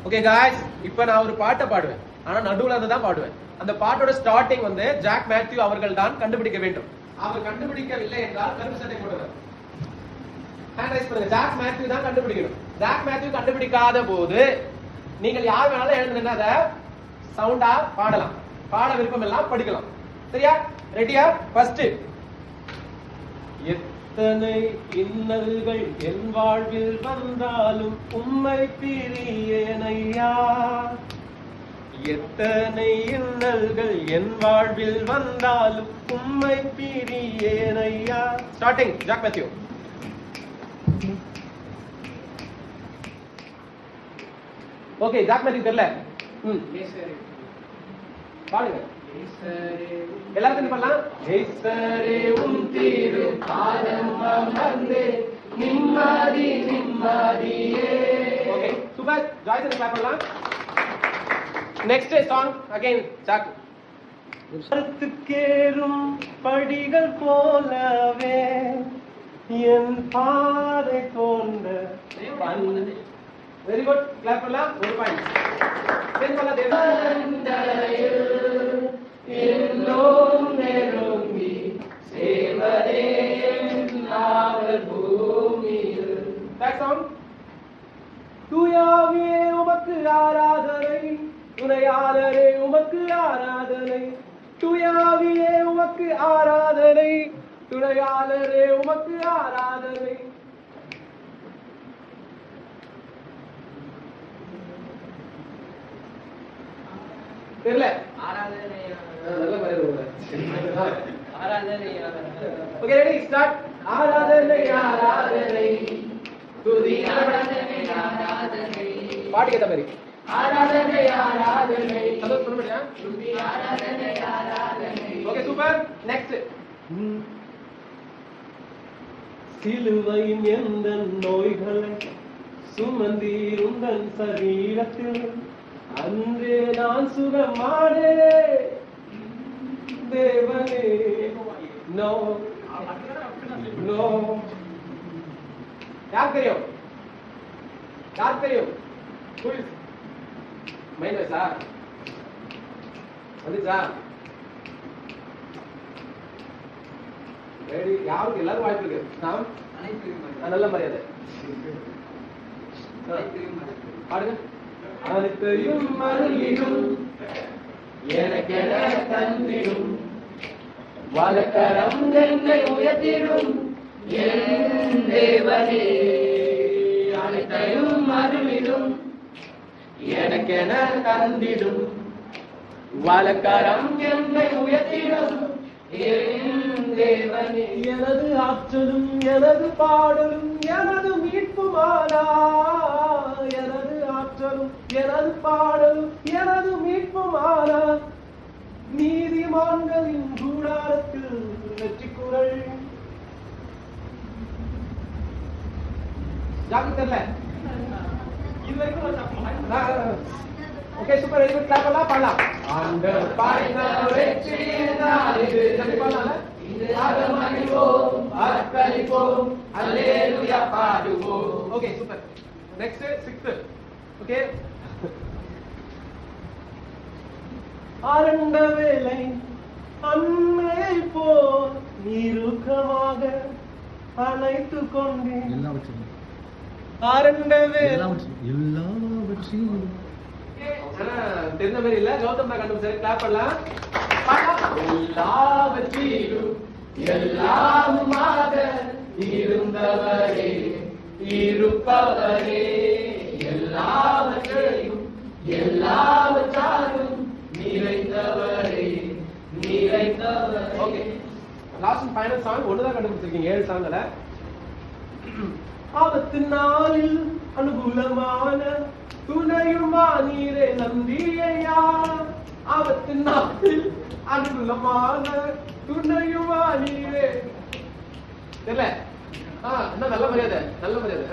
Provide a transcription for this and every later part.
Okay guys, இப்போ நான் ஒரு பாட்டை பாடுவேன். ஆனா நடுவுல தான் பாடுவேன். அந்த பாட்டோட ஸ்டார்டிங் வந்து ஜாக் மேத்யூ அவர்கள் தான் கண்டுபிடிக்க வேண்டும். அவர் கண்டுபிடிக்கவில்லை என்றால் கருப்பு சட்டை போடுவார். ஹேண்ட் ரைஸ் பண்ணுங்க. ஜாக் மேத்யூ தான் கண்டுபிடிக்கணும். ஜாக் மேத்யூ கண்டுபிடிக்காத போது நீங்கள் யார் வேணாலும் எழுந்து அத சவுண்டா பாடலாம். பாட விருப்பம் எல்லாம் படிக்கலாம். சரியா? ரெடியா? ஃபர்ஸ்ட் எத்தனை இன்னல்கள் என் வாழ்வில் வந்தாலும் உம்மை பிரியேனையா. எத்தனை இன்னல்கள் என் வாழ்வில் வந்தாலும் உம்மை பிரியேனையா. Starting Jack Mathew. Okay, Jack Mathew தெரியல. பாடுங்க. எல்லாரும் பண்ணலாம். ஏசரே உம் திரு பாதம் அமர்ந்து நிம்மதி நிம்மதியே. Okay, super. ஜாய்சன் கிளாப் பண்ணலாம். Next song again Jack. கேறும் படிகள் போலவே என் பாதை தோன்ற. Very good. கிளாப் பண்ணலாம். ஒரு பாயிண்ட். தென் பண்ணலாம். தேவந்தரையில் எல்லோம் நெருங்கி சேவரே நாவல் பூமியில். That song. தூயாவே உமக்கு ஆராதனை, துணையாளரே உமக்கு ஆராதனை. தூயாவியே உமக்கு ஆராதனை, துணையாளரே உமக்கு ஆராதனை. தெரியல. ஆராதனை. நல்ல பரவாயில்லை. ஆராதனை. Okay, ready, start. ஆராதனை ஆராதனை துதி ஆராதனை ஆராதனை. பாட்டு கேட்ட மாதிரி. ஆராதனை ஆராதனை. சந்தோஷ் பண்ண முடியா? துதி ஆராதனை ஆராதனை. Okay, super. நெக்ஸ்ட். சிலுவையின் எந்த நோய்களை சுமந்தீர் உந்தன் சரீரத்தில், அன்றே நான் சுகமானே தேவனே. No no. யார் தெரியும்? யார் தெரியும்? மைண்ட் வைஸா வந்துச்சா? ரெடி? யாருக்கு? எல்லாரும் வாய்ப்பு இருக்கு. நாம் நல்ல மரியாதை பாடுங்க. அனைத்தையும் மருளிடும் எனக்கென தந்திடும், வலக்கரம் என்னை உயர்த்திடும் என் தேவனே. அனைத்தையும் மருளிடும் எனக்கென தந்திடும், வலக்கரம் என்னை உயர்த்திடும் என் தேவனே. எனது ஆற்றலும் எனது பாடலும் எனது மீட்புமானா. எனது ஆற்றலும் எனது பாடலும் எனது மீட்புமானா. நீதிமான்களின் கூடாரத்தில் வெற்றி குரல். ஜாக்கிரதை. இது வரைக்கும் okay, super. Very good. Clap பண்ணலாம். பாடலாம். ஆண்டவர் பாடின வெற்றியின் நாள் இது. எப்படி பாடலாம்? இது ஆராதனைவோம், ஆர்ப்பரிப்போம், அல்லேலூயா பாடுவோம். Okay, super. Next 6th. Okay. ஆரண்ட வேலை அன்னை போல் நீருக்கமாக அணைத்து கொண்டேன். ஆரண்ட வேலை எல்லாவற்றையும் தெரிந்த மாதிரி இல்ல. கௌதம் தான் கண்டுபிடிச்சாரு. கிளாப் பண்ணலாம். எல்லாவற்றிலும் எல்லாமுமாக இருந்தவரே இருப்பவரே, எல்லாவற்றையும் எல்லாவற்றாலும் நிறைந்தவரே நிறைந்தவரே. Okay, last and final song. ஒண்ணுதான் கண்டுபிடிச்சிருக்கீங்க 7 சாங்ல. ஆபத்து நாளில் அனுகூலமான துணையுமா நீரே நம்பியையா. ஆபத்து நாளில் அனுகூலமான துணையுமா நீரே. தெரியல. என்ன நல்ல மரியாதை. நல்ல மரியாதை.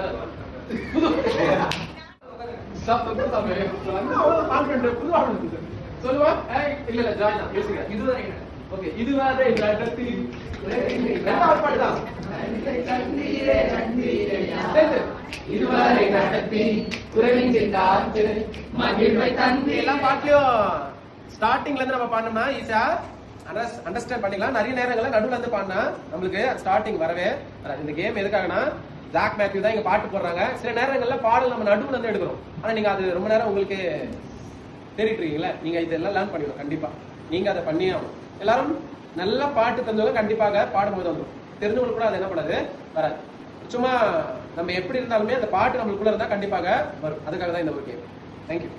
சொல்லுவா. இல்ல இல்ல ஜாயின். இதுவரை ஓகே, இதுவரை பாட்டுதான். இதுவரை நடத்தி குறைவின்றி காத்து மகிழ்வை தந்தி. எல்லா பாட்டுலயும் ஸ்டார்டிங்ல இருந்து நம்ம பாடணும்னா ஈஸியா அண்டர்ஸ்டாண்ட் பண்ணிக்கலாம். நிறைய நேரங்கள்ல நடுவுல இருந்து பாடினா நம்மளுக்கு ஸ்டார்டிங் வரவே வராது. இந்த கேம் எதுக்காகனா ஜாக் மேத்யூ தான் இங்க பாட்டு போடுறாங்க. சில நேரங்கள்ல பாடல் நம்ம நடுவுல இருந்து எடுக்கிறோம். ஆனா நீங்க அது ரொம்ப நேரம் உங்களுக்கு தேடிட்டு இருக்கீங்களா, நீங்க இதெல்லாம் லேர்ன் பண்ணிடணும். கண்டிப்பா நீங்க அதை பண்ணியே ஆகணும். எல்லாரும் நல்ல பாட்டு தெரிஞ்சவங்க கண்டிப்பாக பாடும்போது வந்துடும். தெரிஞ்சவங்களுக்கு கூட அது என்ன பண்ணாது, வராது. சும்மா நம்ம எப்படி இருந்தாலுமே அந்த பாட்டு நம்மளுக்குள்ள இருந்தா கண்டிப்பாக வரும். அதுக்காக தான் இந்த ஒரு கேம். தேங்க்யூ.